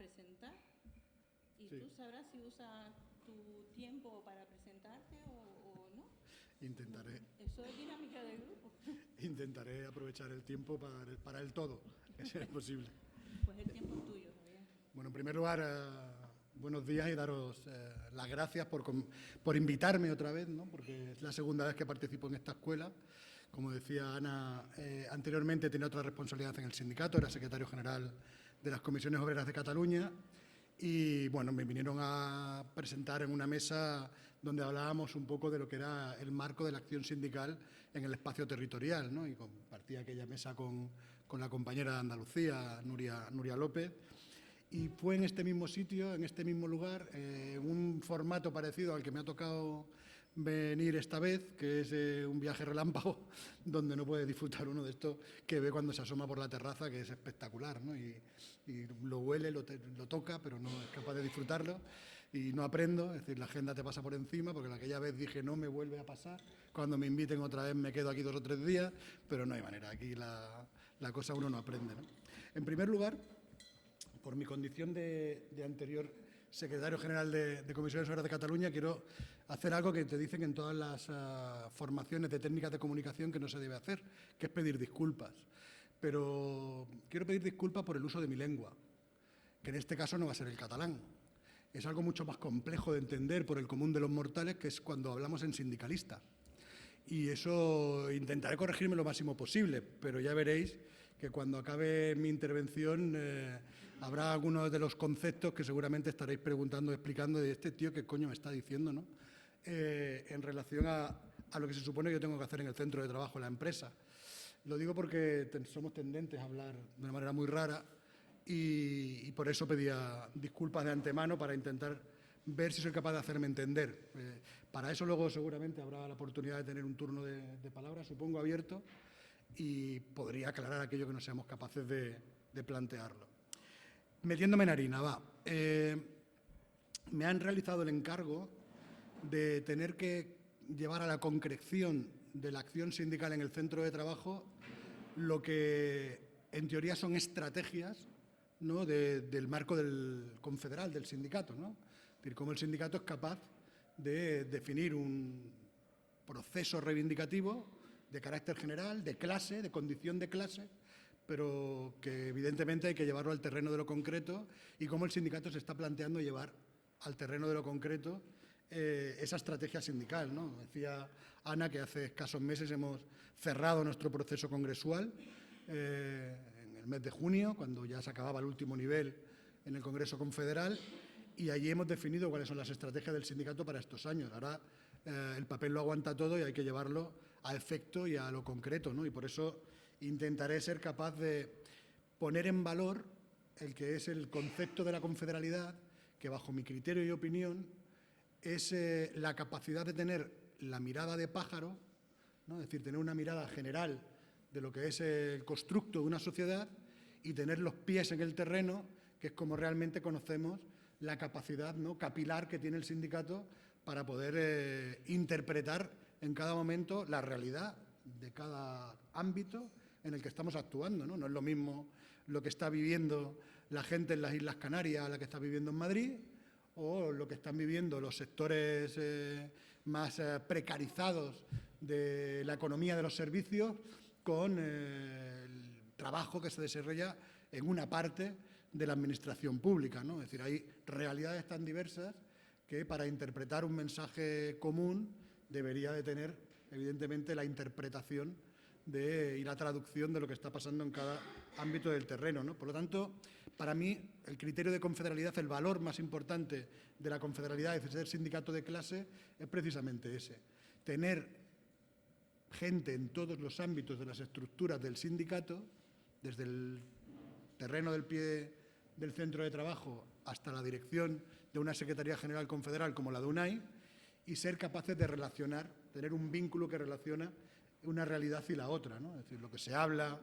presentar y Sí. tú sabrás si usas tu tiempo para presentarte o no. Intentaré. Eso es dinámica del grupo. Intentaré aprovechar el tiempo para el todo, si es posible. Pues el tiempo es tuyo, Javier. Bueno, en primer lugar, buenos días y daros las gracias por invitarme otra vez, ¿no? Porque es la segunda vez que participo en esta escuela. Como decía Ana, anteriormente tenía otra responsabilidad en el sindicato, era secretario general de las Comisiones Obreras de Cataluña y, bueno, me vinieron a presentar en una mesa donde hablábamos un poco de lo que era el marco de la acción sindical en el espacio territorial, ¿no? Y compartí aquella mesa con la compañera de Andalucía, Nuria López. Y fue en este mismo sitio, en este mismo lugar, en un formato parecido al que me ha tocado venir esta vez, que es un viaje relámpago, donde no puede disfrutar uno de esto que ve cuando se asoma por la terraza, que es espectacular, ¿no? Y lo huele, lo toca, pero no es capaz de disfrutarlo. Y no aprendo, es decir, la agenda te pasa por encima, porque aquella vez dije no me vuelve a pasar. Cuando me inviten otra vez me quedo aquí 2 o 3 días, pero no hay manera, aquí la cosa uno no aprende, ¿no? En primer lugar, por mi condición de anterior secretario general de Comisiones Obreras de Cataluña, quiero hacer algo que te dicen en todas las formaciones de técnicas de comunicación que no se debe hacer, que es pedir disculpas. Pero quiero pedir disculpas por el uso de mi lengua, que en este caso no va a ser el catalán. Es algo mucho más complejo de entender por el común de los mortales, que es cuando hablamos en sindicalista. Y eso intentaré corregirme lo máximo posible, pero ya veréis que cuando acabe mi intervención habrá algunos de los conceptos que seguramente estaréis preguntando, explicando de este tío qué coño me está diciendo, ¿no? En relación a lo que se supone que yo tengo que hacer en el centro de trabajo, en la empresa. Lo digo porque somos tendentes a hablar de una manera muy rara y por eso pedía disculpas de antemano para intentar ver si soy capaz de hacerme entender. Para eso luego seguramente habrá la oportunidad de tener un turno de palabras, supongo, abierto, y podría aclarar aquello que no seamos capaces de plantearlo. Metiéndome en harina, va. Me han realizado el encargo de tener que llevar a la concreción de la acción sindical en el centro de trabajo lo que en teoría son estrategias, ¿no? del marco del confederal, del sindicato, ¿no? Es decir, cómo el sindicato es capaz de definir un proceso reivindicativo de carácter general, de clase, de condición de clase, pero que evidentemente hay que llevarlo al terreno de lo concreto y cómo el sindicato se está planteando llevar al terreno de lo concreto esa estrategia sindical, ¿no? Decía Ana que hace escasos meses hemos cerrado nuestro proceso congresual en el mes de junio, cuando ya se acababa el último nivel en el Congreso Confederal, y allí hemos definido cuáles son las estrategias del sindicato para estos años. Ahora el papel lo aguanta todo y hay que llevarlo a efecto y a lo concreto, ¿no? Y por eso intentaré ser capaz de poner en valor el que es el concepto de la confederalidad, que bajo mi criterio y opinión es la capacidad de tener la mirada de pájaro, ¿no? Es decir, tener una mirada general de lo que es el constructo de una sociedad y tener los pies en el terreno, que es como realmente conocemos la capacidad, ¿no? capilar que tiene el sindicato para poder interpretar en cada momento la realidad de cada ámbito en el que estamos actuando, ¿no? No es lo mismo lo que está viviendo la gente en las Islas Canarias a la que está viviendo en Madrid, o lo que están viviendo los sectores más precarizados de la economía de los servicios con el trabajo que se desarrolla en una parte de la administración pública, ¿no? Es decir, hay realidades tan diversas que para interpretar un mensaje común debería de tener, evidentemente, la interpretación y la traducción de lo que está pasando en cada ámbito del terreno, ¿no? Por lo tanto, para mí, el criterio de confederalidad, el valor más importante de la confederalidad, de ser sindicato de clase, es precisamente ese. Tener gente en todos los ámbitos de las estructuras del sindicato, desde el terreno del pie del centro de trabajo hasta la dirección de una Secretaría General Confederal como la de UNAI, y ser capaces de relacionar, tener un vínculo que relaciona una realidad y la otra, ¿no? Es decir, lo que se habla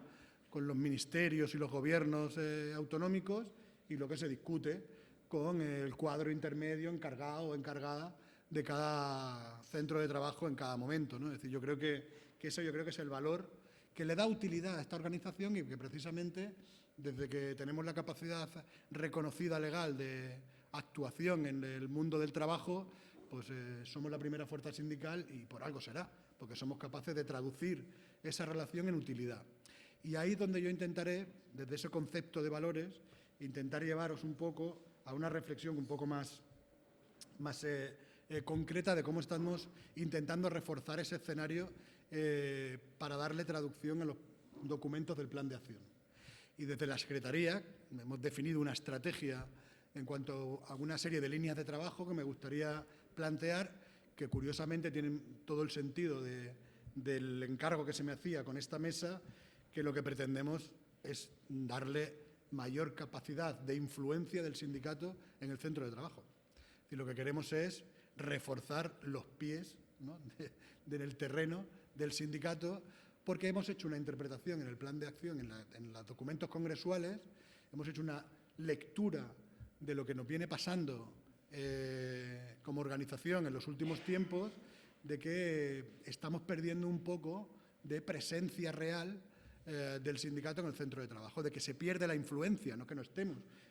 con los ministerios y los gobiernos autonómicos y lo que se discute con el cuadro intermedio encargado o encargada de cada centro de trabajo en cada momento, ¿no? Es decir, yo creo que eso es el valor que le da utilidad a esta organización y que precisamente desde que tenemos la capacidad reconocida legal de actuación en el mundo del trabajo, pues somos la primera fuerza sindical y por algo será, porque somos capaces de traducir esa relación en utilidad. Y ahí es donde yo intentaré, desde ese concepto de valores, intentar llevaros un poco a una reflexión un poco más concreta de cómo estamos intentando reforzar ese escenario para darle traducción a los documentos del plan de acción. Y desde la Secretaría hemos definido una estrategia en cuanto a una serie de líneas de trabajo que me gustaría plantear, que curiosamente tienen todo el sentido del encargo que se me hacía con esta mesa, que lo que pretendemos es darle mayor capacidad de influencia del sindicato en el centro de trabajo. Y lo que queremos es reforzar los pies, ¿no?, en el terreno del sindicato, porque hemos hecho una interpretación en el plan de acción, en los documentos congresuales, hemos hecho una lectura de lo que nos viene pasando como organización en los últimos tiempos, de que estamos perdiendo un poco de presencia real del sindicato en el centro de trabajo, de que se pierde la influencia, no que no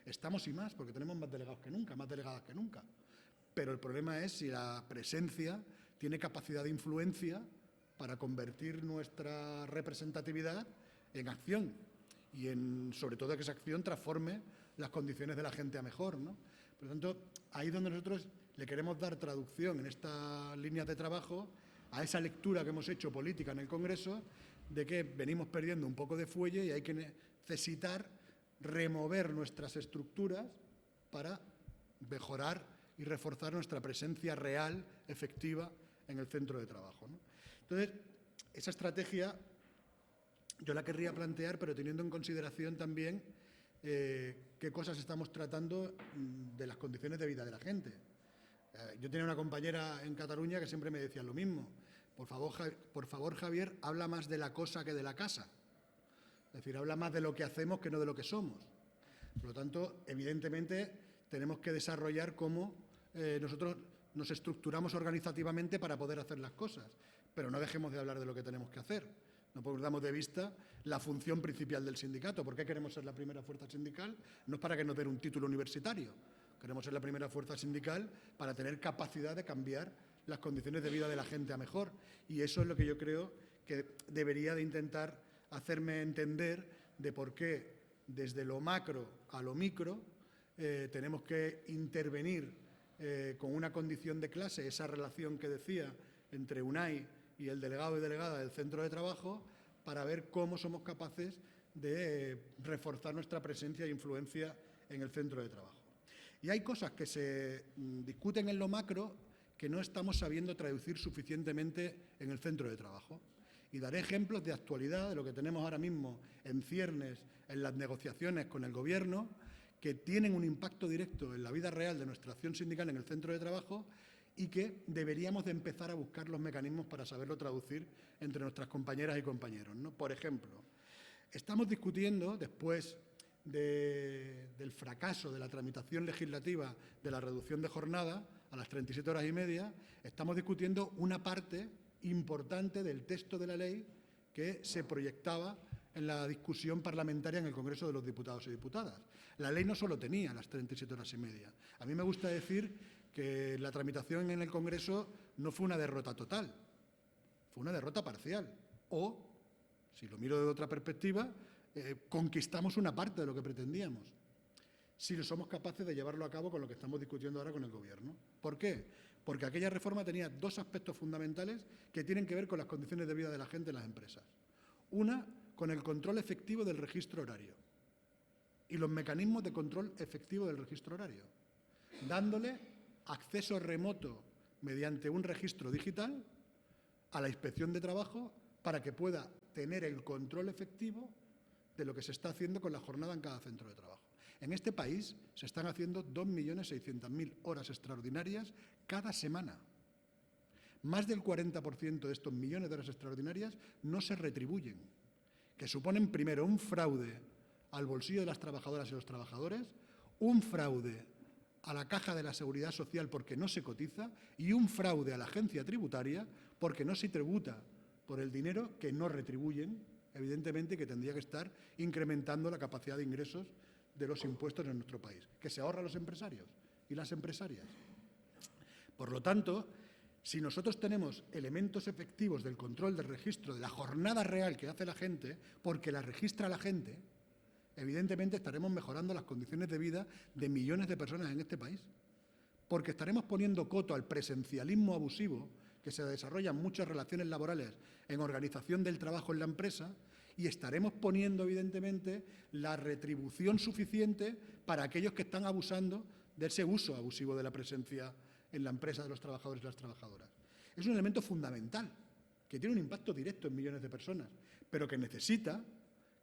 estamos y más, porque tenemos más delegados que nunca, más delegadas que nunca. Pero el problema es si la presencia tiene capacidad de influencia para convertir nuestra representatividad en acción y sobre todo que esa acción transforme las condiciones de la gente a mejor, ¿no? Por lo tanto, ahí es donde nosotros le queremos dar traducción en estas líneas de trabajo a esa lectura que hemos hecho política en el Congreso, de que venimos perdiendo un poco de fuelle y hay que necesitar remover nuestras estructuras para mejorar y reforzar nuestra presencia real, efectiva, en el centro de trabajo, ¿no? Entonces, esa estrategia yo la querría plantear, pero teniendo en consideración también qué cosas estamos tratando de las condiciones de vida de la gente. Yo tenía una compañera en Cataluña que siempre me decía lo mismo. Por favor, Javier, habla más de la cosa que de la casa. Es decir, habla más de lo que hacemos que no de lo que somos. Por lo tanto, evidentemente, tenemos que desarrollar cómo nosotros nos estructuramos organizativamente para poder hacer las cosas. Pero no dejemos de hablar de lo que tenemos que hacer. No perdamos de vista la función principal del sindicato. ¿Por qué queremos ser la primera fuerza sindical? No es para que nos den un título universitario. Queremos ser la primera fuerza sindical para tener capacidad de cambiar las condiciones de vida de la gente a mejor. Y eso es lo que yo creo que debería de intentar hacerme entender de por qué desde lo macro a lo micro tenemos que intervenir con una condición de clase, esa relación que decía entre UNAI y el delegado y delegada del centro de trabajo, para ver cómo somos capaces de reforzar nuestra presencia e influencia en el centro de trabajo. Y hay cosas que se discuten en lo macro que no estamos sabiendo traducir suficientemente en el centro de trabajo. Y daré ejemplos de actualidad de lo que tenemos ahora mismo en ciernes, en las negociaciones con el Gobierno, que tienen un impacto directo en la vida real de nuestra acción sindical en el centro de trabajo y que deberíamos de empezar a buscar los mecanismos para saberlo traducir entre nuestras compañeras y compañeros, ¿no? Por ejemplo, estamos discutiendo, después del fracaso de la tramitación legislativa de la reducción de jornada a las 37 horas y media, estamos discutiendo una parte importante del texto de la ley que se proyectaba en la discusión parlamentaria en el Congreso de los Diputados y Diputadas. La ley no solo tenía las 37 horas y media. A mí me gusta decir que la tramitación en el Congreso no fue una derrota total, fue una derrota parcial. O, si lo miro de otra perspectiva, conquistamos una parte de lo que pretendíamos, si somos capaces de llevarlo a cabo con lo que estamos discutiendo ahora con el Gobierno. ¿Por qué? Porque aquella reforma tenía dos aspectos fundamentales que tienen que ver con las condiciones de vida de la gente en las empresas. Una, con el control efectivo del registro horario y los mecanismos de control efectivo del registro horario, dándole acceso remoto mediante un registro digital a la Inspección de Trabajo para que pueda tener el control efectivo de lo que se está haciendo con la jornada en cada centro de trabajo. En este país se están haciendo 2.600.000 horas extraordinarias cada semana. Más del 40% de estos millones de horas extraordinarias no se retribuyen, que suponen primero un fraude al bolsillo de las trabajadoras y los trabajadores, un fraude a la caja de la Seguridad Social porque no se cotiza y un fraude a la agencia tributaria porque no se tributa por el dinero que no retribuyen evidentemente, que tendría que estar incrementando la capacidad de ingresos de los impuestos en nuestro país, que se ahorran los empresarios y las empresarias. Por lo tanto, si nosotros tenemos elementos efectivos del control del registro de la jornada real que hace la gente, porque la registra la gente, evidentemente estaremos mejorando las condiciones de vida de millones de personas en este país, porque estaremos poniendo coto al presencialismo abusivo que se desarrolla en muchas relaciones laborales en organización del trabajo en la empresa, y estaremos poniendo, evidentemente, la retribución suficiente para aquellos que están abusando de ese uso abusivo de la presencia en la empresa de los trabajadores y las trabajadoras. Es un elemento fundamental, que tiene un impacto directo en millones de personas, pero que necesita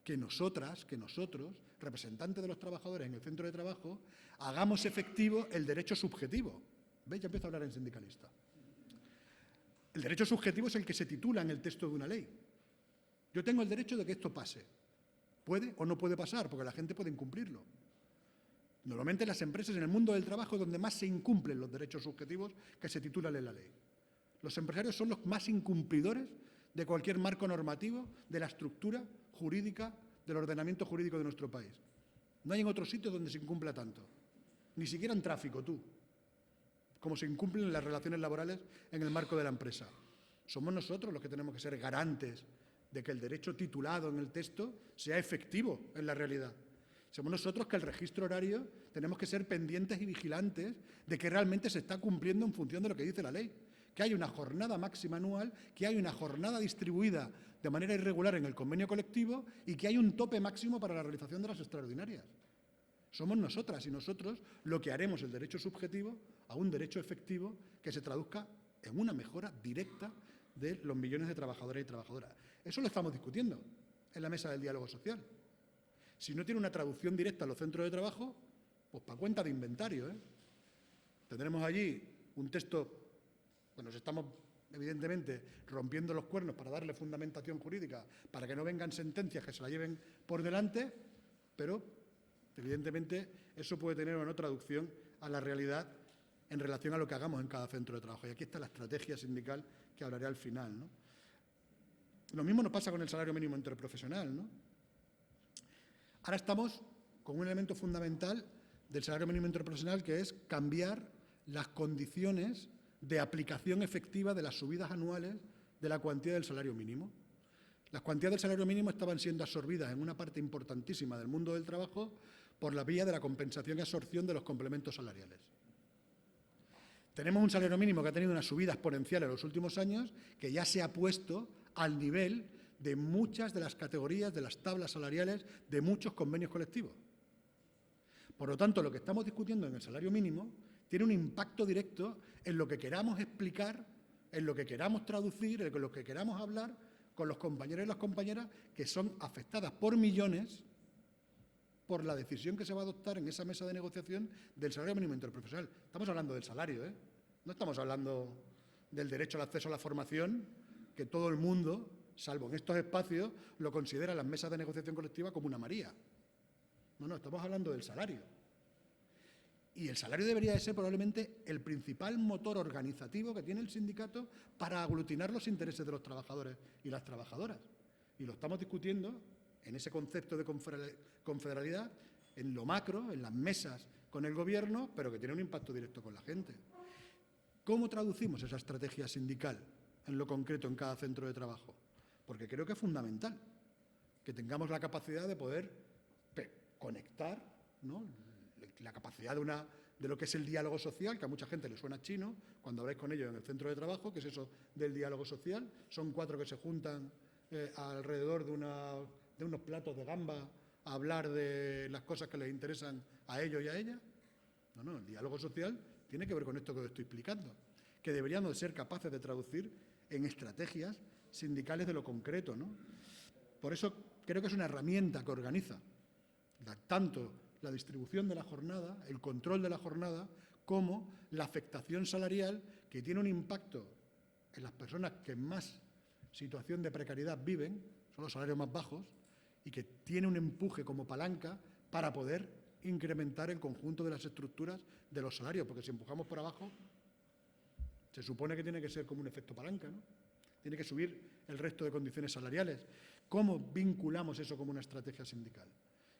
que nosotras, que nosotros, representantes de los trabajadores en el centro de trabajo, hagamos efectivo el derecho subjetivo. ¿Veis? Ya empiezo a hablar en sindicalista. El derecho subjetivo es el que se titula en el texto de una ley. Yo tengo el derecho de que esto pase. Puede o no puede pasar, porque la gente puede incumplirlo. Normalmente en las empresas, en el mundo del trabajo, es donde más se incumplen los derechos subjetivos que se titulan en la ley. Los empresarios son los más incumplidores de cualquier marco normativo, de la estructura jurídica, del ordenamiento jurídico de nuestro país. No hay en otro sitio donde se incumpla tanto. Ni siquiera en tráfico, como se incumplen en las relaciones laborales en el marco de la empresa. Somos nosotros los que tenemos que ser garantes de que el derecho titulado en el texto sea efectivo en la realidad. Somos nosotros que el registro horario tenemos que ser pendientes y vigilantes de que realmente se está cumpliendo en función de lo que dice la ley. Que hay una jornada máxima anual, que hay una jornada distribuida de manera irregular en el convenio colectivo y que hay un tope máximo para la realización de las extraordinarias. Somos nosotras y nosotros lo que haremos el derecho subjetivo a un derecho efectivo que se traduzca en una mejora directa de los millones de trabajadores y trabajadoras. Eso lo estamos discutiendo en la mesa del diálogo social. Si no tiene una traducción directa a los centros de trabajo, pues para cuenta de inventario, ¿eh? Tendremos allí un texto, bueno, nos estamos evidentemente rompiendo los cuernos para darle fundamentación jurídica, para que no vengan sentencias que se la lleven por delante, pero evidentemente eso puede tener o no traducción a la realidad en relación a lo que hagamos en cada centro de trabajo. Y aquí está la estrategia sindical que hablaré al final, ¿no? Lo mismo nos pasa con el salario mínimo interprofesional, ¿no? Ahora estamos con un elemento fundamental del salario mínimo interprofesional, que es cambiar las condiciones de aplicación efectiva de las subidas anuales de la cuantía del salario mínimo. Las cuantías del salario mínimo estaban siendo absorbidas en una parte importantísima del mundo del trabajo por la vía de la compensación y absorción de los complementos salariales. Tenemos un salario mínimo que ha tenido una subida exponencial en los últimos años, que ya se ha puesto al nivel de muchas de las categorías de las tablas salariales de muchos convenios colectivos. Por lo tanto, lo que estamos discutiendo en el salario mínimo tiene un impacto directo en lo que queramos explicar, en lo que queramos traducir, en lo que queramos hablar con los compañeros y las compañeras que son afectadas por millones por la decisión que se va a adoptar en esa mesa de negociación del salario mínimo interprofesional. Estamos hablando del salario, ¿eh? No estamos hablando del derecho al acceso a la formación, que todo el mundo, salvo en estos espacios, lo considera en las mesas de negociación colectiva como una María. No, estamos hablando del salario. Y el salario debería de ser probablemente el principal motor organizativo que tiene el sindicato para aglutinar los intereses de los trabajadores y las trabajadoras. Y lo estamos discutiendo en ese concepto de confederalidad, en lo macro, en las mesas con el Gobierno, pero que tiene un impacto directo con la gente. ¿Cómo traducimos esa estrategia sindical en lo concreto en cada centro de trabajo? Porque creo que es fundamental que tengamos la capacidad de poder conectar, ¿no?, la capacidad de lo que es el diálogo social, que a mucha gente le suena chino cuando habláis con ellos en el centro de trabajo. ¿Qué es eso del diálogo social? Son 4 que se juntan alrededor de unos platos de gamba a hablar de las cosas que les interesan a ellos y a ellas. No, el diálogo social tiene que ver con esto que os estoy explicando, que deberíamos de ser capaces de traducir en estrategias sindicales de lo concreto, ¿no? Por eso creo que es una herramienta que organiza tanto la distribución de la jornada, el control de la jornada, como la afectación salarial, que tiene un impacto en las personas que en más situación de precariedad viven, son los salarios más bajos, y que tiene un empuje como palanca para poder incrementar el conjunto de las estructuras de los salarios, porque si empujamos por abajo, se supone que tiene que ser como un efecto palanca, ¿no? tiene que subir el resto de condiciones salariales. ¿Cómo vinculamos eso como una estrategia sindical?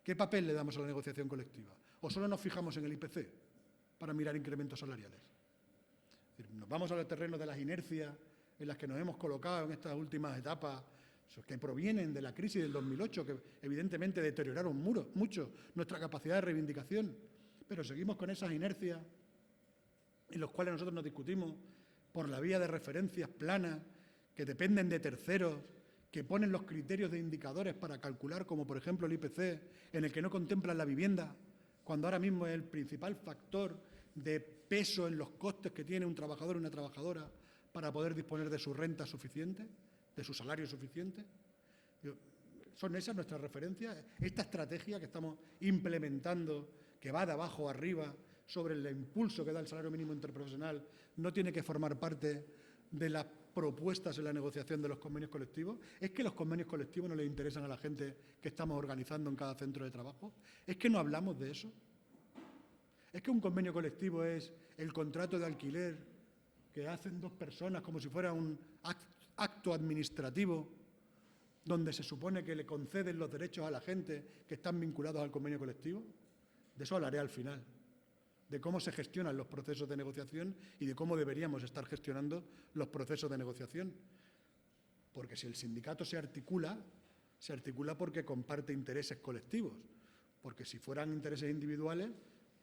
¿Qué papel le damos a la negociación colectiva? ¿O solo nos fijamos en el IPC para mirar incrementos salariales? Nos vamos al terreno de las inercias en las que nos hemos colocado en estas últimas etapas, que provienen de la crisis del 2008, que evidentemente deterioraron mucho nuestra capacidad de reivindicación, pero seguimos con esas inercias en las cuales nosotros nos discutimos por la vía de referencias planas que dependen de terceros, que ponen los criterios de indicadores para calcular, como por ejemplo el IPC, en el que no contemplan la vivienda, cuando ahora mismo es el principal factor de peso en los costes que tiene un trabajador o una trabajadora para poder disponer de su renta suficiente, de su salario suficiente. ¿Son esas nuestras referencias? Esta estrategia que estamos implementando, que va de abajo a arriba, sobre el impulso que da el salario mínimo interprofesional, no tiene que formar parte de las propuestas en la negociación de los convenios colectivos. ¿Es que los convenios colectivos no les interesan a la gente que estamos organizando en cada centro de trabajo? ¿Es que no hablamos de eso? ¿Es que un convenio colectivo es el contrato de alquiler que hacen dos personas como si fuera un acto administrativo donde se supone que le conceden los derechos a la gente que están vinculados al convenio colectivo? De eso hablaré al final, de cómo se gestionan los procesos de negociación y de cómo deberíamos estar gestionando los procesos de negociación. Porque si el sindicato se articula porque comparte intereses colectivos, porque si fueran intereses individuales,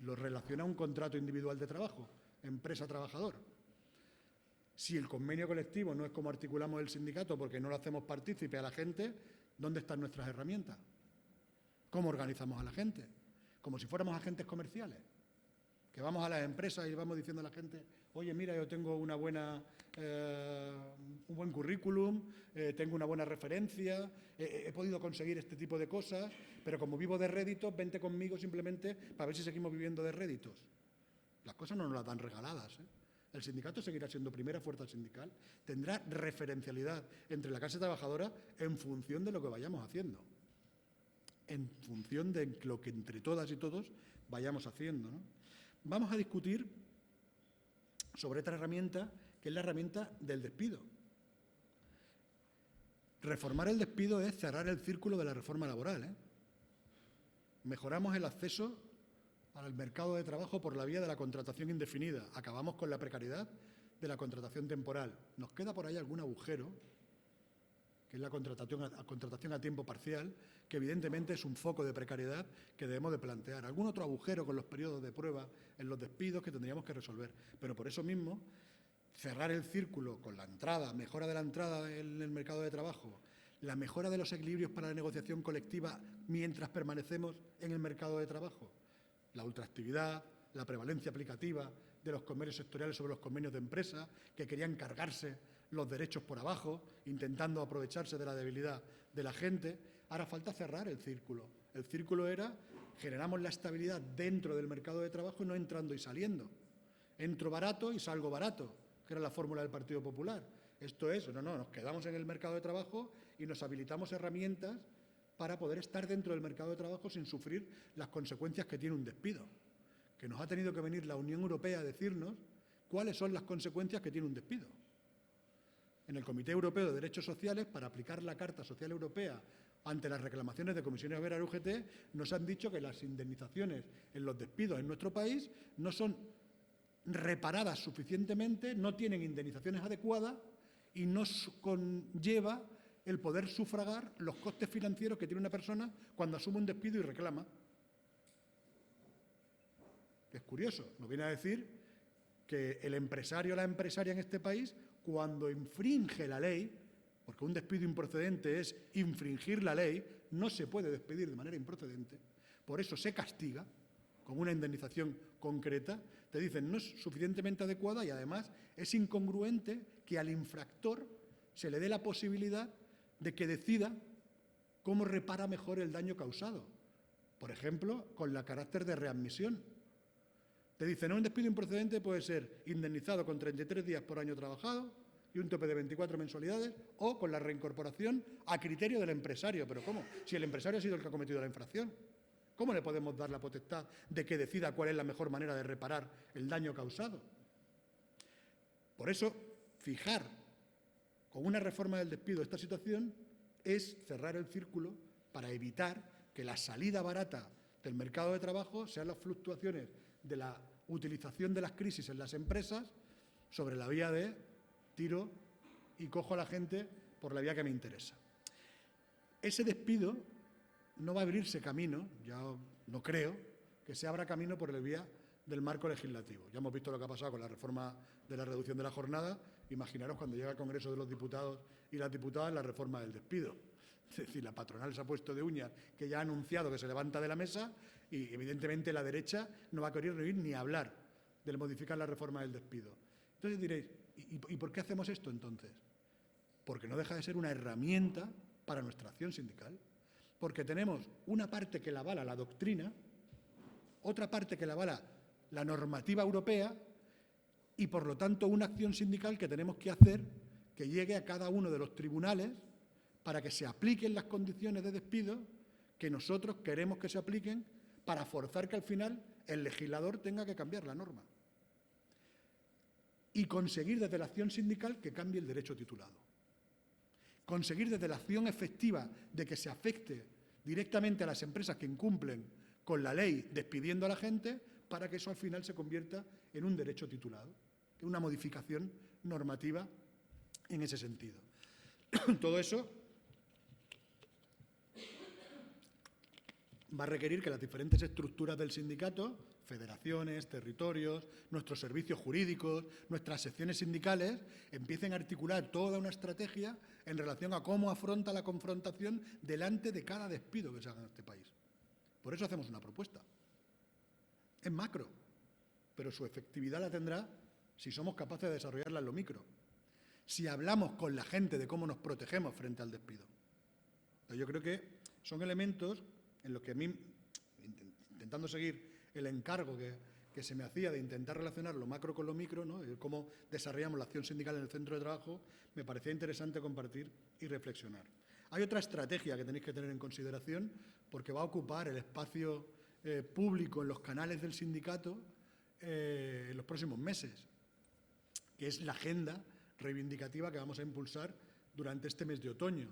los relaciona un contrato individual de trabajo, empresa-trabajador. Si el convenio colectivo no es como articulamos el sindicato porque no lo hacemos partícipe a la gente, ¿dónde están nuestras herramientas? ¿Cómo organizamos a la gente? Como si fuéramos agentes comerciales, que vamos a las empresas y vamos diciendo a la gente, oye, mira, yo tengo un buen currículum, tengo una buena referencia, he podido conseguir este tipo de cosas, pero como vivo de réditos, vente conmigo simplemente para ver si seguimos viviendo de réditos. Las cosas no nos las dan regaladas, ¿eh? El sindicato seguirá siendo primera fuerza sindical, tendrá referencialidad entre la clase trabajadora en función de lo que vayamos haciendo, en función de lo que entre todas y todos vayamos haciendo, ¿no? Vamos a discutir sobre otra herramienta, que es la herramienta del despido. Reformar el despido es cerrar el círculo de la reforma laboral, ¿eh? Mejoramos el acceso al mercado de trabajo por la vía de la contratación indefinida. Acabamos con la precariedad de la contratación temporal. Nos queda por ahí algún agujero, que es la contratación a tiempo parcial, que evidentemente es un foco de precariedad que debemos de plantear. Algún otro agujero con los periodos de prueba en los despidos que tendríamos que resolver. Pero por eso mismo, cerrar el círculo con la entrada, mejora de la entrada en el mercado de trabajo, la mejora de los equilibrios para la negociación colectiva mientras permanecemos en el mercado de trabajo, la ultraactividad, la prevalencia aplicativa de los convenios sectoriales sobre los convenios de empresa, que querían cargarse los derechos por abajo, intentando aprovecharse de la debilidad de la gente. Ahora falta cerrar el círculo. El círculo era, generamos la estabilidad dentro del mercado de trabajo y no entrando y saliendo. Entro barato y salgo barato, que era la fórmula del Partido Popular. Esto es, nos quedamos en el mercado de trabajo y nos habilitamos herramientas para poder estar dentro del mercado de trabajo sin sufrir las consecuencias que tiene un despido. Que nos ha tenido que venir la Unión Europea a decirnos cuáles son las consecuencias que tiene un despido. En el Comité Europeo de Derechos Sociales, para aplicar la Carta Social Europea ante las reclamaciones de comisiones obreras UGT, nos han dicho que las indemnizaciones en los despidos en nuestro país no son reparadas suficientemente, no tienen indemnizaciones adecuadas y no conlleva el poder sufragar los costes financieros que tiene una persona cuando asume un despido y reclama. Es curioso, nos viene a decir que el empresario o la empresaria en este país, cuando infringe la ley, porque un despido improcedente es infringir la ley, no se puede despedir de manera improcedente, por eso se castiga con una indemnización concreta, te dicen no es suficientemente adecuada y además es incongruente que al infractor se le dé la posibilidad de que decida cómo repara mejor el daño causado. Por ejemplo, con el carácter de readmisión. Te dicen, un despido improcedente puede ser indemnizado con 33 días por año trabajado y un tope de 24 mensualidades o con la reincorporación a criterio del empresario. ¿Pero cómo? Si el empresario ha sido el que ha cometido la infracción, ¿cómo le podemos dar la potestad de que decida cuál es la mejor manera de reparar el daño causado? Por eso, fijar con una reforma del despido esta situación es cerrar el círculo para evitar que la salida barata del mercado de trabajo sean las fluctuaciones de la utilización de las crisis en las empresas sobre la vía de tiro y cojo a la gente por la vía que me interesa. Ese despido no va a abrirse camino, ya no creo, que se abra camino por la vía del marco legislativo. Ya hemos visto lo que ha pasado con la reforma de la reducción de la jornada. Imaginaros cuando llega al Congreso de los Diputados y las diputadas la reforma del despido. Es decir, la patronal se ha puesto de uñas, que ya ha anunciado que se levanta de la mesa y, evidentemente, la derecha no va a querer oír ni hablar de modificar la reforma del despido. Entonces diréis, ¿y por qué hacemos esto entonces? Porque no deja de ser una herramienta para nuestra acción sindical. Porque tenemos una parte que la avala la doctrina, otra parte que la avala la normativa europea y, por lo tanto, una acción sindical que tenemos que hacer que llegue a cada uno de los tribunales para que se apliquen las condiciones de despido que nosotros queremos que se apliquen para forzar que al final el legislador tenga que cambiar la norma. Y conseguir desde la acción sindical que cambie el derecho titulado. Conseguir desde la acción efectiva de que se afecte directamente a las empresas que incumplen con la ley despidiendo a la gente para que eso al final se convierta en un derecho titulado, una modificación normativa en ese sentido. Todo eso va a requerir que las diferentes estructuras del sindicato, federaciones, territorios, nuestros servicios jurídicos, nuestras secciones sindicales, empiecen a articular toda una estrategia en relación a cómo afronta la confrontación delante de cada despido que se haga en este país. Por eso hacemos una propuesta. Es macro, pero su efectividad la tendrá si somos capaces de desarrollarla en lo micro. Si hablamos con la gente de cómo nos protegemos frente al despido. Entonces, yo creo que son elementos en los que a mí, intentando seguir el encargo que se me hacía de intentar relacionar lo macro con lo micro, ¿no? Cómo desarrollamos la acción sindical en el centro de trabajo, me parecía interesante compartir y reflexionar. Hay otra estrategia que tenéis que tener en consideración porque va a ocupar el espacio público en los canales del sindicato en los próximos meses, que es la agenda reivindicativa que vamos a impulsar durante este mes de otoño.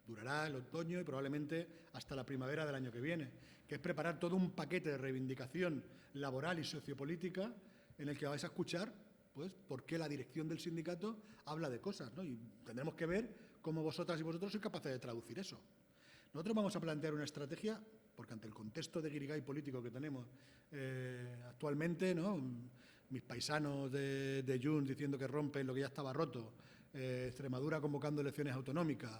Durará el otoño y probablemente hasta la primavera del año que viene, que es preparar todo un paquete de reivindicación laboral y sociopolítica en el que vais a escuchar pues, por qué la dirección del sindicato habla de cosas, ¿no? Y tendremos que ver cómo vosotras y vosotros sois capaces de traducir eso. Nosotros vamos a plantear una estrategia, porque ante el contexto de guirigay político que tenemos actualmente, ¿no? Mis paisanos de Junts diciendo que rompen lo que ya estaba roto, Extremadura convocando elecciones autonómicas,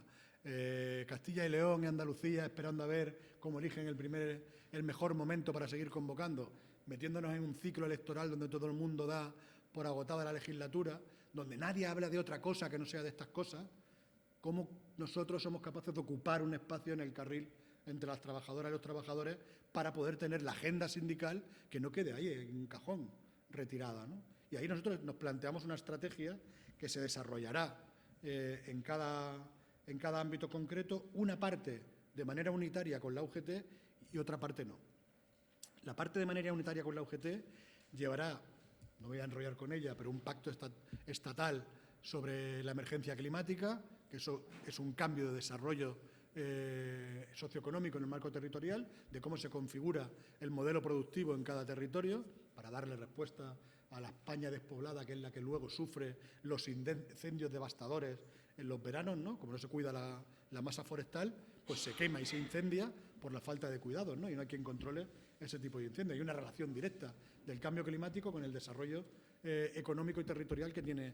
Castilla y León y Andalucía esperando a ver cómo eligen el mejor momento para seguir convocando, metiéndonos en un ciclo electoral donde todo el mundo da por agotada la legislatura, donde nadie habla de otra cosa que no sea de estas cosas, cómo nosotros somos capaces de ocupar un espacio en el carril entre las trabajadoras y los trabajadores para poder tener la agenda sindical que no quede ahí en un cajón retirada, ¿no? Y ahí nosotros nos planteamos una estrategia que se desarrollará en cada ámbito concreto, una parte de manera unitaria con la UGT y otra parte no. La parte de manera unitaria con la UGT llevará, no voy a enrollar con ella, pero un pacto estatal sobre la emergencia climática, que eso es un cambio de desarrollo socioeconómico en el marco territorial, de cómo se configura el modelo productivo en cada territorio, para darle respuesta a la España despoblada, que es la que luego sufre los incendios devastadores en los veranos, ¿no? Como no se cuida la masa forestal, pues se quema y se incendia por la falta de cuidados, ¿no? Y no hay quien controle ese tipo de incendios. Hay una relación directa del cambio climático con el desarrollo económico y territorial que tiene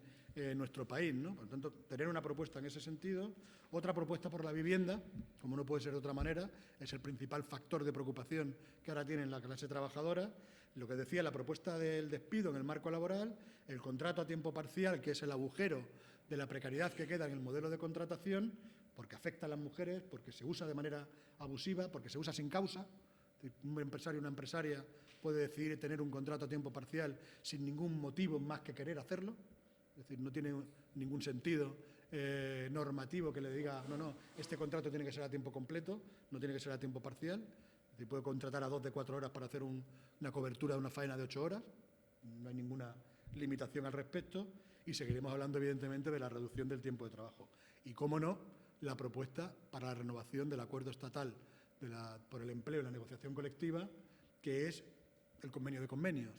nuestro país, ¿no? Por lo tanto, tener una propuesta en ese sentido. Otra propuesta por la vivienda, como no puede ser de otra manera, es el principal factor de preocupación que ahora tiene la clase trabajadora. Lo que decía, la propuesta del despido en el marco laboral, el contrato a tiempo parcial, que es el agujero de la precariedad que queda en el modelo de contratación, porque afecta a las mujeres, porque se usa de manera abusiva, porque se usa sin causa. Un empresario o una empresaria puede decidir tener un contrato a tiempo parcial sin ningún motivo más que querer hacerlo. Es decir, no tiene ningún sentido normativo que le diga, no, este contrato tiene que ser a tiempo completo, no tiene que ser a tiempo parcial. Es decir, puede contratar a 2 de 4 horas para hacer una cobertura de una faena de 8 horas. No hay ninguna limitación al respecto. y seguiremos hablando, evidentemente, de la reducción del tiempo de trabajo. Y, cómo no, la propuesta para la renovación del acuerdo estatal por el empleo y la negociación colectiva, que es el convenio de convenios.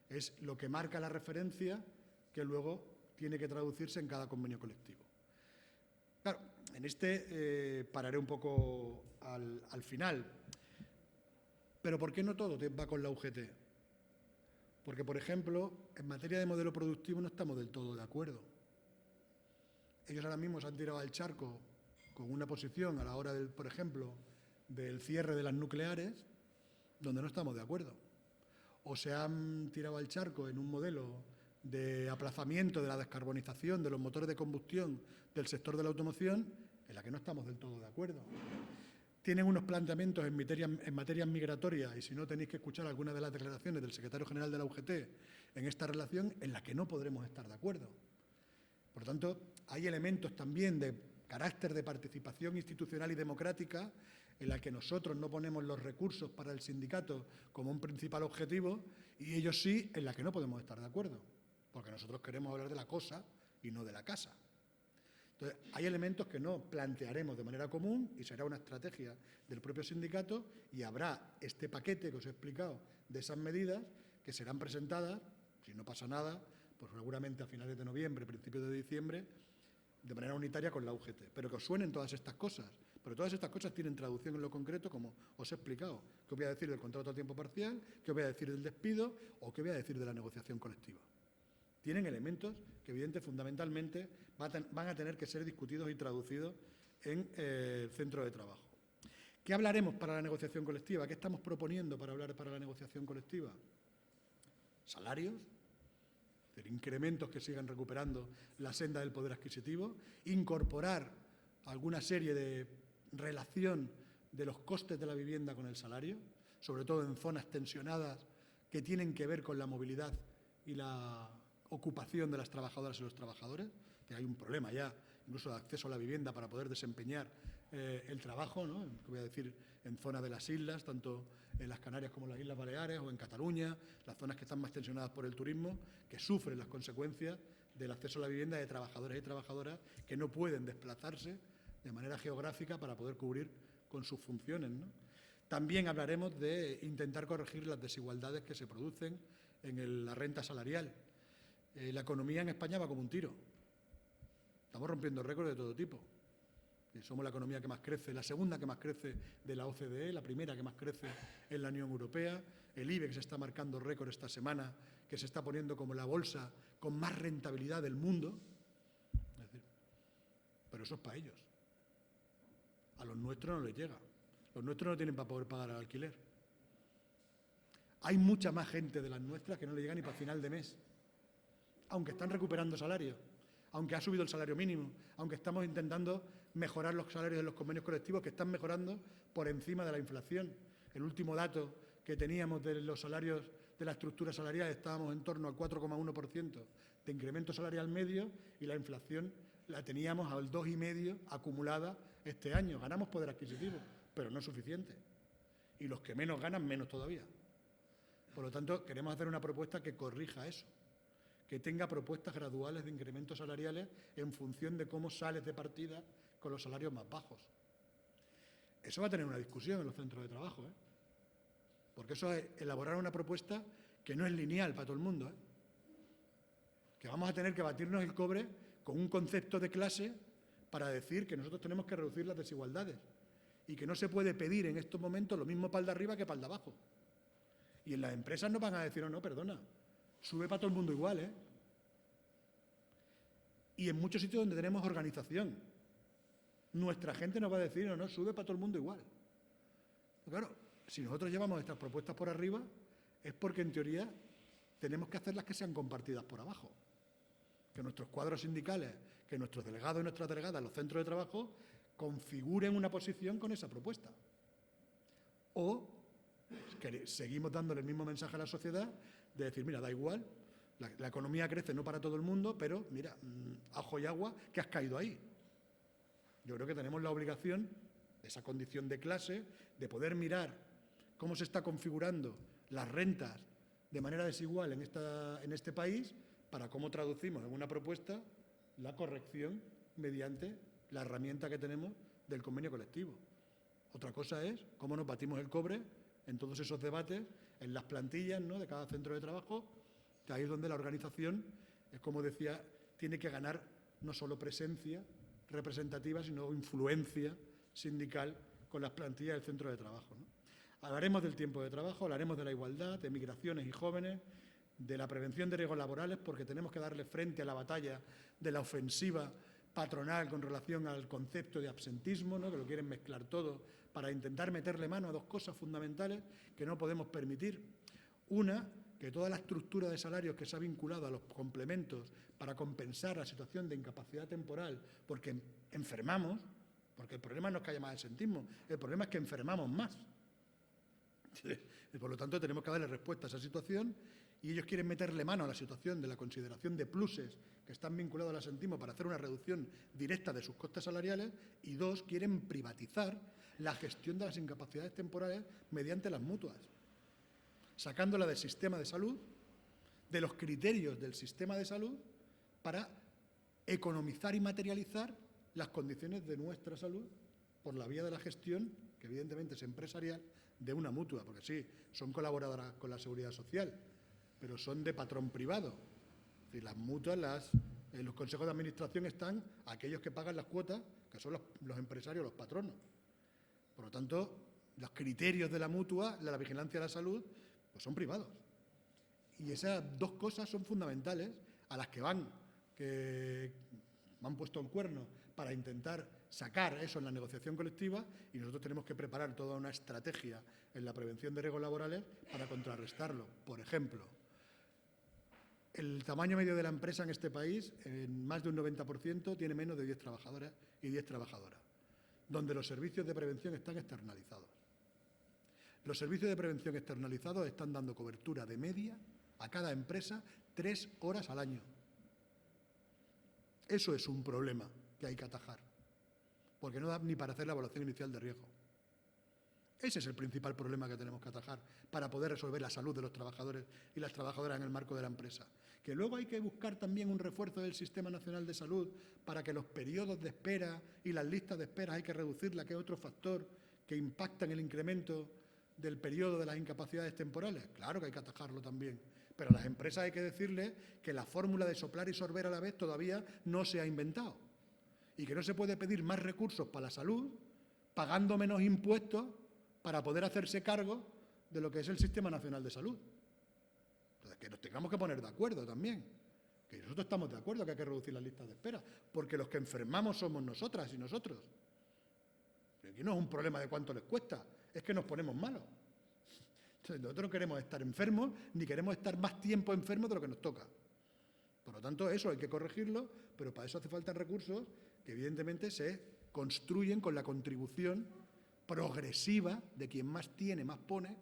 Es lo que marca la referencia que luego tiene que traducirse en cada convenio colectivo. Claro, en pararé un poco al final. Pero ¿por qué no todo va con la UGT? Porque, por ejemplo, en materia de modelo productivo no estamos del todo de acuerdo. Ellos ahora mismo se han tirado al charco con una posición a la hora, por ejemplo, del cierre de las nucleares, donde no estamos de acuerdo. O se han tirado al charco en un modelo de aplazamiento de la descarbonización de los motores de combustión del sector de la automoción, en la que no estamos del todo de acuerdo. Tienen unos planteamientos en materias migratorias, y si no tenéis que escuchar algunas de las declaraciones del secretario general de la UGT en esta relación, en la que no podremos estar de acuerdo. Por lo tanto, hay elementos también de carácter de participación institucional y democrática en la que nosotros no ponemos los recursos para el sindicato como un principal objetivo, y ellos sí, en la que no podemos estar de acuerdo, porque nosotros queremos hablar de la cosa y no de la casa. Entonces, hay elementos que no plantearemos de manera común y será una estrategia del propio sindicato, y habrá este paquete que os he explicado de esas medidas que serán presentadas, si no pasa nada, pues seguramente a finales de noviembre, principios de diciembre, de manera unitaria con la UGT. Pero que os suenen todas estas cosas. Pero todas estas cosas tienen traducción en lo concreto, como os he explicado. ¿Qué os voy a decir del contrato a tiempo parcial? ¿Qué os voy a decir del despido? ¿O qué voy a decir de la negociación colectiva? Tienen elementos que, evidentemente, fundamentalmente, van a tener que ser discutidos y traducidos en el centro de trabajo. ¿Qué hablaremos para la negociación colectiva? ¿Qué estamos proponiendo para hablar para la negociación colectiva? Salarios, incrementos que sigan recuperando la senda del poder adquisitivo, incorporar alguna serie de relación de los costes de la vivienda con el salario, sobre todo en zonas tensionadas que tienen que ver con la movilidad y la ocupación de las trabajadoras y los trabajadores, que hay un problema ya, incluso de acceso a la vivienda para poder desempeñar el trabajo, ¿no? Voy a decir, en zonas de las islas, tanto en las Canarias como en las Islas Baleares o en Cataluña, las zonas que están más tensionadas por el turismo, que sufren las consecuencias del acceso a la vivienda de trabajadores y trabajadoras que no pueden desplazarse de manera geográfica para poder cubrir con sus funciones, ¿no? También hablaremos de intentar corregir las desigualdades que se producen en la renta salarial. La economía en España va como un tiro. Estamos rompiendo récords de todo tipo. Somos la economía que más crece, la segunda que más crece de la OCDE, la primera que más crece en la Unión Europea. El IBEX está marcando récord esta semana, que se está poniendo como la bolsa con más rentabilidad del mundo. Es decir, pero eso es para ellos. A los nuestros no les llega. Los nuestros no tienen para poder pagar el alquiler. Hay mucha más gente de las nuestras que no le llega ni para final de mes, aunque están recuperando salarios, aunque ha subido el salario mínimo, aunque estamos intentando mejorar los salarios de los convenios colectivos, que están mejorando por encima de la inflación. El último dato que teníamos de los salarios de la estructura salarial, estábamos en torno al 4,1% de incremento salarial medio, y la inflación la teníamos al 2,5% acumulada este año. Ganamos poder adquisitivo, pero no es suficiente. Y los que menos ganan, menos todavía. Por lo tanto, queremos hacer una propuesta que corrija eso, que tenga propuestas graduales de incrementos salariales en función de cómo sales de partida con los salarios más bajos. Eso va a tener una discusión en los centros de trabajo, ¿eh? Porque eso es elaborar una propuesta que no es lineal para todo el mundo, ¿eh? Que vamos a tener que batirnos el cobre con un concepto de clase para decir que nosotros tenemos que reducir las desigualdades y que no se puede pedir en estos momentos lo mismo para el de arriba que para el de abajo. Y en las empresas nos van a decir, no, perdona, sube para todo el mundo igual, ¿eh? Y en muchos sitios donde tenemos organización, nuestra gente nos va a decir, no, sube para todo el mundo igual. Pero claro, si nosotros llevamos estas propuestas por arriba, es porque en teoría tenemos que hacerlas que sean compartidas por abajo. Que nuestros cuadros sindicales, que nuestros delegados y nuestras delegadas en los centros de trabajo configuren una posición con esa propuesta. O que seguimos dándole el mismo mensaje a la sociedad de decir, mira, da igual, la economía crece no para todo el mundo, pero mira, ajo y agua, que has caído ahí. Yo creo que tenemos la obligación, esa condición de clase, de poder mirar cómo se está configurando las rentas de manera desigual en este país, para cómo traducimos en una propuesta la corrección mediante la herramienta que tenemos del convenio colectivo. Otra cosa es cómo nos batimos el cobre en todos esos debates, en las plantillas, ¿no?, de cada centro de trabajo, que ahí es donde la organización, como decía, tiene que ganar no solo presencia representativa, sino influencia sindical con las plantillas del centro de trabajo, ¿no? Hablaremos del tiempo de trabajo, hablaremos de la igualdad, de migraciones y jóvenes, de la prevención de riesgos laborales, porque tenemos que darle frente a la batalla de la ofensiva patronal con relación al concepto de absentismo, ¿no?, que lo quieren mezclar todo para intentar meterle mano a dos cosas fundamentales que no podemos permitir. Una, que toda la estructura de salarios que se ha vinculado a los complementos para compensar la situación de incapacidad temporal, porque enfermamos, porque el problema no es que haya más absentismo, el problema es que enfermamos más. Y por lo tanto, tenemos que darle respuesta a esa situación, y ellos quieren meterle mano a la situación de la consideración de pluses que están vinculados al absentismo para hacer una reducción directa de sus costes salariales, y dos, quieren privatizar la gestión de las incapacidades temporales mediante las mutuas, sacándola del sistema de salud, de los criterios del sistema de salud, para economizar y materializar las condiciones de nuestra salud por la vía de la gestión, que evidentemente es empresarial, de una mutua, porque sí, son colaboradoras con la Seguridad Social, pero son de patrón privado. Es decir, las mutuas, en los consejos de administración están aquellos que pagan las cuotas, que son los empresarios, los patronos. Por lo tanto, los criterios de la mutua, de la vigilancia de la salud, pues son privados. Y esas dos cosas son fundamentales, a las que han puesto el cuerno para intentar sacar eso en la negociación colectiva, y nosotros tenemos que preparar toda una estrategia en la prevención de riesgos laborales para contrarrestarlo. Por ejemplo, el tamaño medio de la empresa en este país, en más de un 90%, tiene menos de 10 trabajadores y 10 trabajadoras, donde los servicios de prevención están externalizados. Los servicios de prevención externalizados están dando cobertura de media a cada empresa 3 horas al año. Eso es un problema que hay que atajar, porque no da ni para hacer la evaluación inicial de riesgo. Ese es el principal problema que tenemos que atajar para poder resolver la salud de los trabajadores y las trabajadoras en el marco de la empresa. Que luego hay que buscar también un refuerzo del Sistema Nacional de Salud para que los periodos de espera y las listas de espera hay que reducirla, que es otro factor que impacta en el incremento del periodo de las incapacidades temporales. Claro que hay que atajarlo también, pero a las empresas hay que decirles que la fórmula de soplar y sorber a la vez todavía no se ha inventado, y que no se puede pedir más recursos para la salud pagando menos impuestos para poder hacerse cargo de lo que es el Sistema Nacional de Salud. Entonces, que nos tengamos que poner de acuerdo también, que nosotros estamos de acuerdo que hay que reducir las listas de espera, porque los que enfermamos somos nosotras y nosotros. Pero aquí no es un problema de cuánto les cuesta, es que nos ponemos malos. Entonces, nosotros no queremos estar enfermos, ni queremos estar más tiempo enfermos de lo que nos toca. Por lo tanto, eso hay que corregirlo, pero para eso hace falta recursos que evidentemente se construyen con la contribución progresiva de quien más tiene, más pone,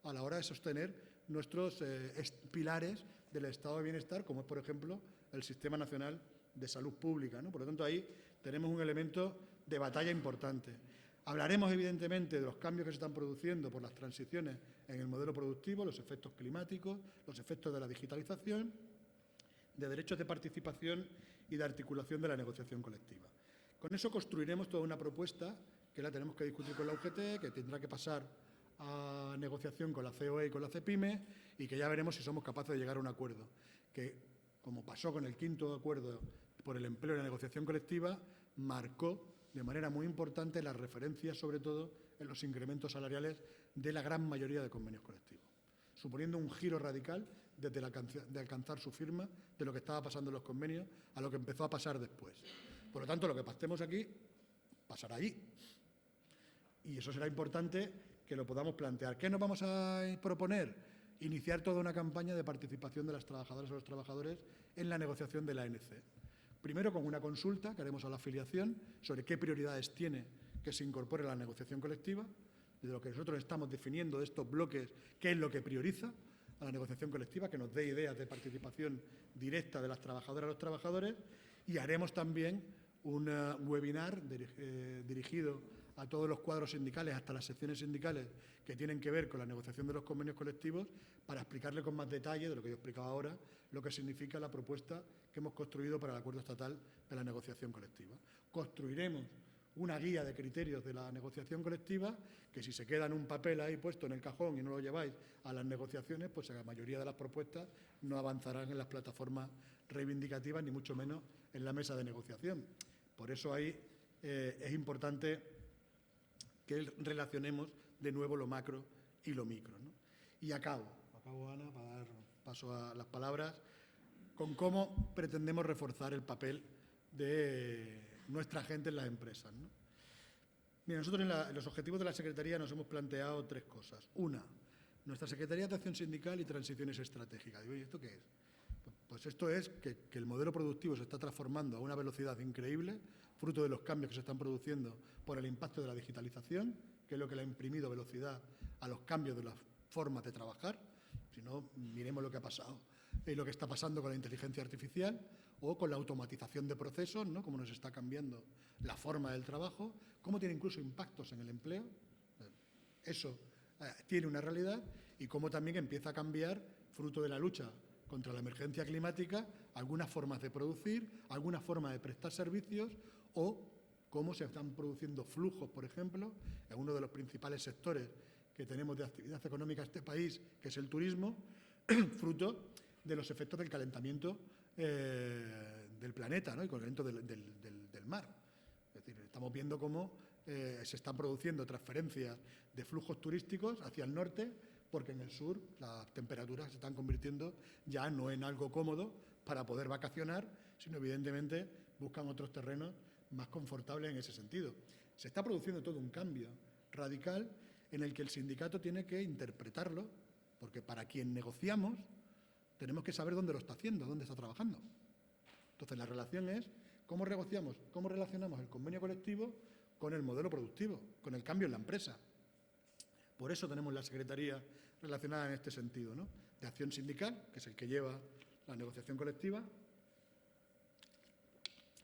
a la hora de sostener nuestros pilares del estado de bienestar, como es, por ejemplo, el Sistema Nacional de Salud Pública, ¿no? Por lo tanto, ahí tenemos un elemento de batalla importante. Hablaremos, evidentemente, de los cambios que se están produciendo por las transiciones en el modelo productivo, los efectos climáticos, los efectos de la digitalización, de derechos de participación y de articulación de la negociación colectiva. Con eso construiremos toda una propuesta que la tenemos que discutir con la UGT, que tendrá que pasar a negociación con la COE y con la CEPIME, y que ya veremos si somos capaces de llegar a un acuerdo, que, como pasó con el 5º acuerdo por el empleo y la negociación colectiva, marcó de manera muy importante las referencias, sobre todo, en los incrementos salariales de la gran mayoría de convenios colectivos, suponiendo un giro radical desde de alcanzar su firma de lo que estaba pasando en los convenios a lo que empezó a pasar después. Por lo tanto, lo que pactemos aquí pasará allí. Y eso será importante que lo podamos plantear. ¿Qué nos vamos a proponer? Iniciar toda una campaña de participación de las trabajadoras y los trabajadores en la negociación de la ANC. Primero, con una consulta que haremos a la afiliación sobre qué prioridades tiene que se incorpore a la negociación colectiva, de lo que nosotros estamos definiendo de estos bloques, qué es lo que prioriza a la negociación colectiva, que nos dé ideas de participación directa de las trabajadoras y los trabajadores, y haremos también un webinar dirigido a todos los cuadros sindicales, hasta las secciones sindicales que tienen que ver con la negociación de los convenios colectivos, para explicarle con más detalle de lo que yo explicaba ahora, lo que significa la propuesta que hemos construido para el acuerdo estatal de la negociación colectiva. Construiremos una guía de criterios de la negociación colectiva que, si se queda en un papel ahí puesto en el cajón y no lo lleváis a las negociaciones, pues la mayoría de las propuestas no avanzarán en las plataformas reivindicativas, ni mucho menos en la mesa de negociación. Por eso ahí es importante que relacionemos de nuevo lo macro y lo micro, ¿no? Y acabo, Ana, para dar paso a las palabras, con cómo pretendemos reforzar el papel de nuestra gente en las empresas, ¿no? Mira, nosotros en los objetivos de la Secretaría nos hemos planteado 3 cosas. Una, nuestra Secretaría de Acción Sindical y Transiciones Estratégicas. Digo, ¿y esto qué es? Pues esto es que el modelo productivo se está transformando a una velocidad increíble, fruto de los cambios que se están produciendo por el impacto de la digitalización, que es lo que le ha imprimido velocidad a los cambios de las formas de trabajar. Si no, miremos lo que ha pasado y lo que está pasando con la inteligencia artificial o con la automatización de procesos, ¿no? Cómo nos está cambiando la forma del trabajo, cómo tiene incluso impactos en el empleo. Eso tiene una realidad, y cómo también empieza a cambiar, fruto de la lucha contra la emergencia climática, algunas formas de producir, algunas formas de prestar servicios, o cómo se están produciendo flujos, por ejemplo, en uno de los principales sectores que tenemos de actividad económica en este país, que es el turismo, fruto de los efectos del calentamiento del planeta, ¿no? Y con el calentamiento del mar. Es decir, estamos viendo cómo se están produciendo transferencias de flujos turísticos hacia el norte, porque en el sur las temperaturas se están convirtiendo ya no en algo cómodo para poder vacacionar, sino evidentemente buscan otros terrenos más confortables en ese sentido. Se está produciendo todo un cambio radical en el que el sindicato tiene que interpretarlo, porque para quien negociamos tenemos que saber dónde lo está haciendo, dónde está trabajando. Entonces, la relación es cómo negociamos, cómo relacionamos el convenio colectivo con el modelo productivo, con el cambio en la empresa. Por eso tenemos la Secretaría relacionada en este sentido, ¿no? De Acción Sindical, que es el que lleva la negociación colectiva,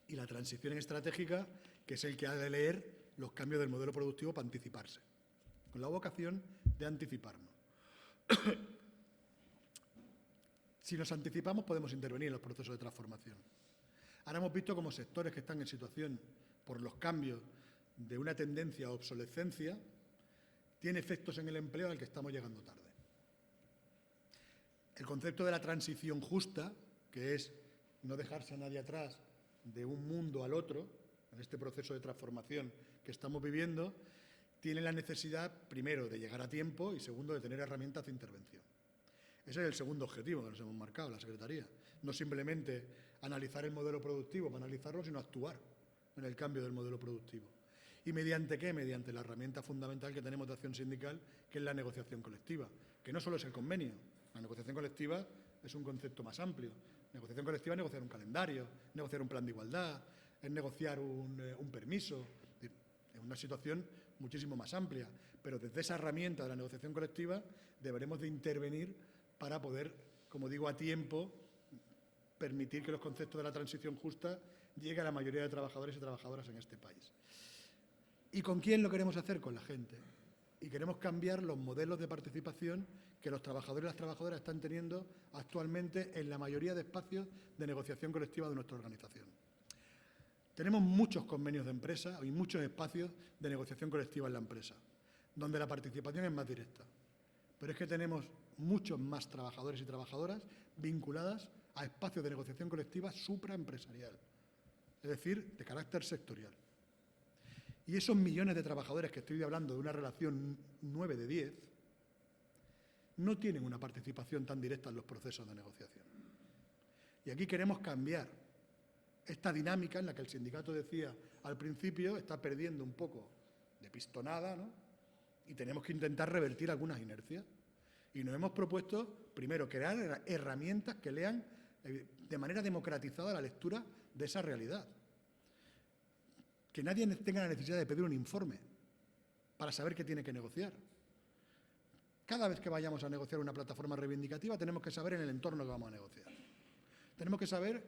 y la Transición Estratégica, que es el que ha de leer los cambios del modelo productivo para anticiparse, con la vocación de anticiparnos. Si nos anticipamos, podemos intervenir en los procesos de transformación. Ahora hemos visto cómo sectores que están en situación por los cambios de una tendencia a obsolescencia tiene efectos en el empleo al que estamos llegando tarde. El concepto de la transición justa, que es no dejarse a nadie atrás de un mundo al otro, en este proceso de transformación que estamos viviendo, tiene la necesidad, primero, de llegar a tiempo y, segundo, de tener herramientas de intervención. Ese es el segundo objetivo que nos hemos marcado, la Secretaría. No simplemente analizar el modelo productivo para analizarlo, sino actuar en el cambio del modelo productivo. ¿Y mediante qué? Mediante la herramienta fundamental que tenemos de acción sindical, que es la negociación colectiva, que no solo es el convenio. La negociación colectiva es un concepto más amplio. Negociación colectiva es negociar un calendario, negociar un plan de igualdad, es negociar un permiso. Es una situación muchísimo más amplia, pero desde esa herramienta de la negociación colectiva deberemos de intervenir para poder, como digo, a tiempo, permitir que los conceptos de la transición justa lleguen a la mayoría de trabajadores y trabajadoras en este país. ¿Y con quién lo queremos hacer? Con la gente. Y queremos cambiar los modelos de participación que los trabajadores y las trabajadoras están teniendo actualmente en la mayoría de espacios de negociación colectiva de nuestra organización. Tenemos muchos convenios de empresa y muchos espacios de negociación colectiva en la empresa, donde la participación es más directa. Pero es que tenemos muchos más trabajadores y trabajadoras vinculadas a espacios de negociación colectiva supraempresarial, es decir, de carácter sectorial. Y esos millones de trabajadores que estoy hablando de una relación 9 de 10, no tienen una participación tan directa en los procesos de negociación. Y aquí queremos cambiar esta dinámica en la que el sindicato decía al principio está perdiendo un poco de pistonada, ¿no? Y tenemos que intentar revertir algunas inercias. Y nos hemos propuesto, primero, crear herramientas que lean de manera democratizada la lectura de esa realidad. Que nadie tenga la necesidad de pedir un informe para saber qué tiene que negociar. Cada vez que vayamos a negociar una plataforma reivindicativa tenemos que saber en el entorno que vamos a negociar. Tenemos que saber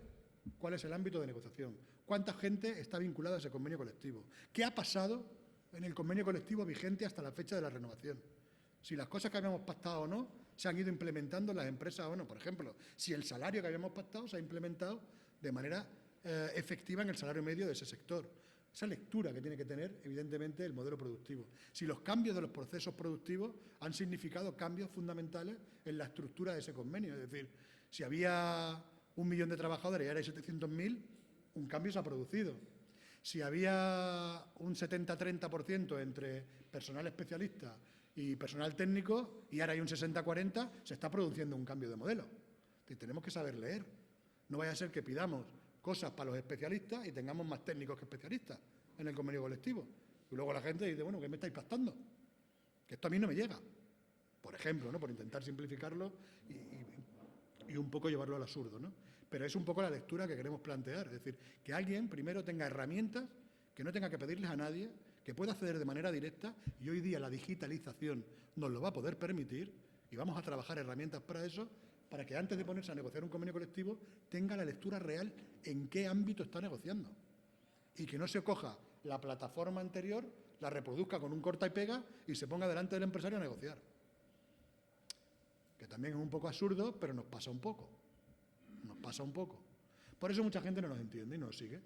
cuál es el ámbito de negociación, cuánta gente está vinculada a ese convenio colectivo, qué ha pasado en el convenio colectivo vigente hasta la fecha de la renovación. Si las cosas que habíamos pactado o no se han ido implementando en las empresas o no. Por ejemplo, si el salario que habíamos pactado se ha implementado de manera efectiva en el salario medio de ese sector. Esa lectura que tiene que tener, evidentemente, el modelo productivo. Si los cambios de los procesos productivos han significado cambios fundamentales en la estructura de ese convenio. Es decir, si había 1 millón de trabajadores y ahora hay 700.000, un cambio se ha producido. Si había un 70-30% entre personal especialista y personal técnico y ahora hay un 60-40, se está produciendo un cambio de modelo. Y tenemos que saber leer. No vaya a ser que pidamos cosas para los especialistas y tengamos más técnicos que especialistas en el convenio colectivo. Y luego la gente dice, bueno, ¿qué me estáis pactando? Que esto a mí no me llega. Por ejemplo, ¿no? Por intentar simplificarlo y un poco llevarlo al absurdo, ¿no? Pero es un poco la lectura que queremos plantear. Es decir, que alguien primero tenga herramientas, que no tenga que pedirles a nadie, que pueda acceder de manera directa, y hoy día la digitalización nos lo va a poder permitir, y vamos a trabajar herramientas para eso, para que antes de ponerse a negociar un convenio colectivo tenga la lectura real en qué ámbito está negociando. Y que no se coja la plataforma anterior, la reproduzca con un corta y pega y se ponga delante del empresario a negociar. Que también es un poco absurdo, pero nos pasa un poco. Nos pasa un poco. Por eso mucha gente no nos entiende y no nos sigue.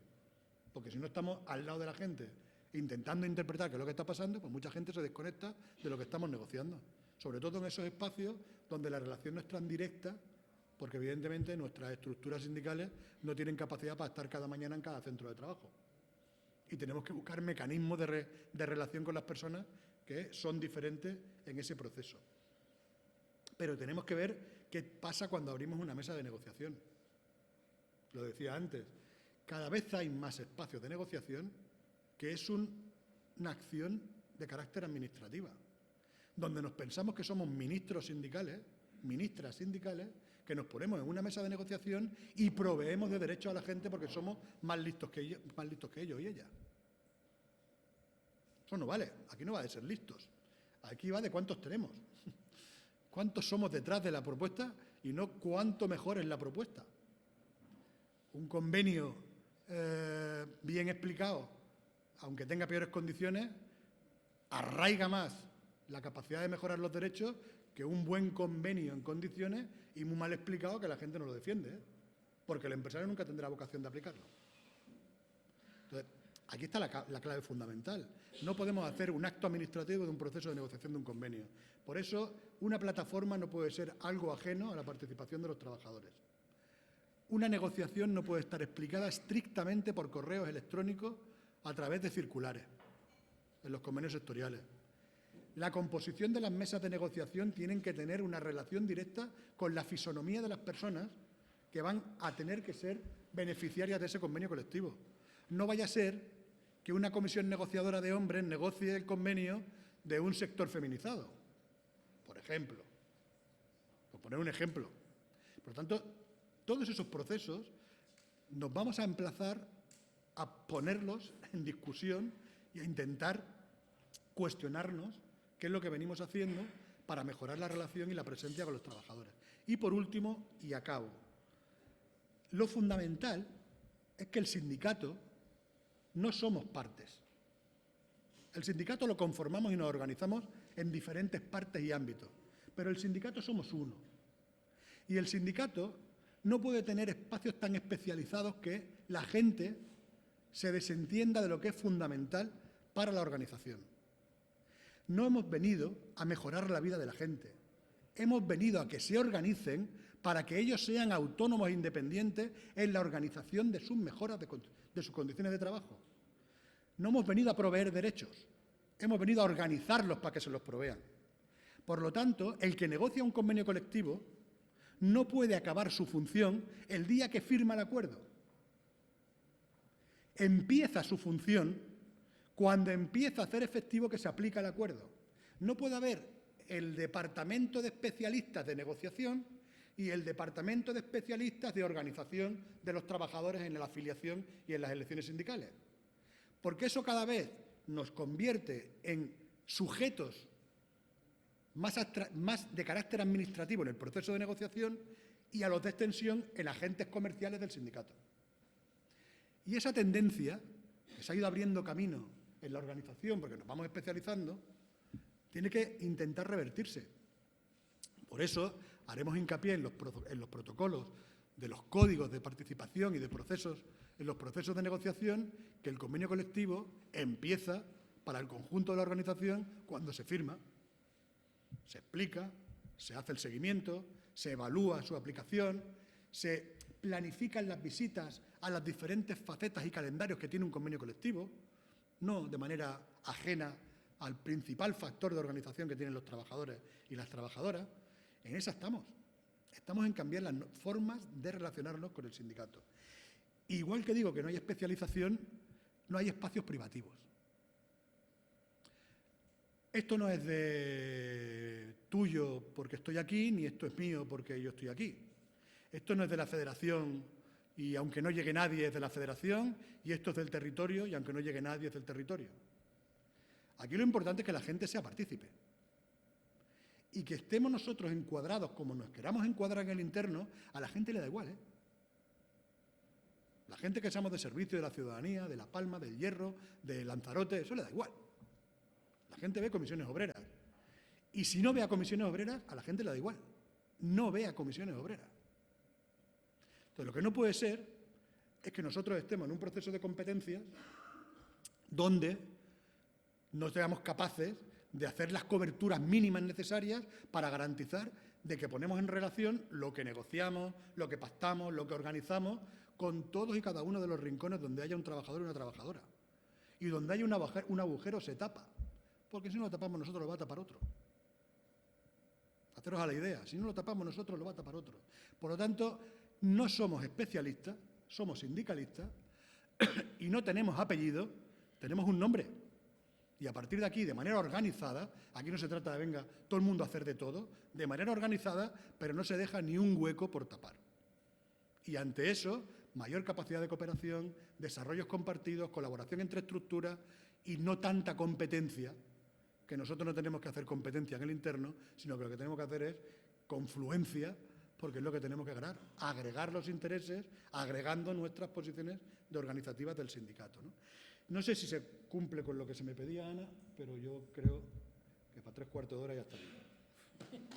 Porque si no estamos al lado de la gente intentando interpretar qué es lo que está pasando, pues mucha gente se desconecta de lo que estamos negociando. Sobre todo en esos espacios donde la relación no es tan directa, porque evidentemente nuestras estructuras sindicales no tienen capacidad para estar cada mañana en cada centro de trabajo. Y tenemos que buscar mecanismos de relación con las personas que son diferentes en ese proceso. Pero tenemos que ver qué pasa cuando abrimos una mesa de negociación. Lo decía antes, cada vez hay más espacios de negociación que es una acción de carácter administrativa, donde nos pensamos que somos ministros sindicales, ministras sindicales, que nos ponemos en una mesa de negociación y proveemos de derechos a la gente porque somos más listos que ellos y ellas. Eso no vale, aquí no va de ser listos, aquí va de cuántos tenemos, cuántos somos detrás de la propuesta y no cuánto mejor es la propuesta. Un convenio bien explicado, aunque tenga peores condiciones, arraiga más la capacidad de mejorar los derechos que un buen convenio en condiciones y muy mal explicado que la gente no lo defiende, ¿eh? Porque el empresario nunca tendrá vocación de aplicarlo. Entonces, aquí está la clave fundamental. No podemos hacer un acto administrativo de un proceso de negociación de un convenio. Por eso, una plataforma no puede ser algo ajeno a la participación de los trabajadores. Una negociación no puede estar explicada estrictamente por correos electrónicos a través de circulares en los convenios sectoriales. La composición de las mesas de negociación tienen que tener una relación directa con la fisonomía de las personas que van a tener que ser beneficiarias de ese convenio colectivo. No vaya a ser que una comisión negociadora de hombres negocie el convenio de un sector feminizado, por ejemplo. Por poner un ejemplo. Por lo tanto, todos esos procesos nos vamos a emplazar a ponerlos en discusión y a intentar cuestionarnos qué es lo que venimos haciendo para mejorar la relación y la presencia con los trabajadores. Y por último, y acabo, lo fundamental es que el sindicato no somos partes. El sindicato lo conformamos y nos organizamos en diferentes partes y ámbitos, pero el sindicato somos uno. Y el sindicato no puede tener espacios tan especializados que la gente se desentienda de lo que es fundamental para la organización. No hemos venido a mejorar la vida de la gente. Hemos venido a que se organicen para que ellos sean autónomos e independientes en la organización de sus mejoras de sus condiciones de trabajo. No hemos venido a proveer derechos, hemos venido a organizarlos para que se los provean. Por lo tanto, el que negocia un convenio colectivo no puede acabar su función el día que firma el acuerdo. Empieza su función cuando empieza a hacer efectivo que se aplica el acuerdo. No puede haber el departamento de especialistas de negociación y el departamento de especialistas de organización de los trabajadores en la afiliación y en las elecciones sindicales. Porque eso cada vez nos convierte en sujetos más de carácter administrativo en el proceso de negociación y a los de extensión en agentes comerciales del sindicato. Y esa tendencia, que se ha ido abriendo camino en la organización, porque nos vamos especializando, tiene que intentar revertirse. Por eso haremos hincapié en los protocolos de los códigos de participación y de procesos, en los procesos de negociación, que el convenio colectivo empieza para el conjunto de la organización cuando se firma. Se explica, se hace el seguimiento, se evalúa su aplicación, se planifican las visitas a las diferentes facetas y calendarios que tiene un convenio colectivo, no de manera ajena al principal factor de organización que tienen los trabajadores y las trabajadoras. En esa estamos. Estamos en cambiar las formas de relacionarnos con el sindicato. Igual que digo que no hay especialización, no hay espacios privativos. Esto no es de tuyo porque estoy aquí, ni esto es mío porque yo estoy aquí. Esto no es de la federación y aunque no llegue nadie es de la federación, y esto es del territorio y aunque no llegue nadie es del territorio. Aquí lo importante es que la gente sea partícipe y que estemos nosotros encuadrados como nos queramos encuadrar en el interno, a la gente le da igual, ¿eh? La gente que seamos de servicio de la ciudadanía, de La Palma, del Hierro, de Lanzarote, eso le da igual. La gente ve comisiones obreras. Y si no ve a comisiones obreras, a la gente le da igual. No ve a comisiones obreras. Entonces, lo que no puede ser es que nosotros estemos en un proceso de competencias donde no seamos capaces de hacer las coberturas mínimas necesarias para garantizar de que ponemos en relación lo que negociamos, lo que pactamos, lo que organizamos con todos y cada uno de los rincones donde haya un trabajador y una trabajadora. Y donde haya un agujero se tapa, porque si no lo tapamos nosotros lo va a tapar otro. Haceros a la idea, si no lo tapamos nosotros lo va a tapar otro. Por lo tanto, no somos especialistas, somos sindicalistas y no tenemos apellido, tenemos un nombre. Y a partir de aquí, de manera organizada, aquí no se trata de, venga, todo el mundo a hacer de todo, de manera organizada, pero no se deja ni un hueco por tapar. Y ante eso, mayor capacidad de cooperación, desarrollos compartidos, colaboración entre estructuras y no tanta competencia, que nosotros no tenemos que hacer competencia en el interno, sino que lo que tenemos que hacer es confluencia, porque es lo que tenemos que agregar los intereses, agregando nuestras posiciones de organizativas del sindicato, ¿no? No sé si se cumple con lo que se me pedía, Ana, pero yo creo que para 3/4 de hora ya está bien.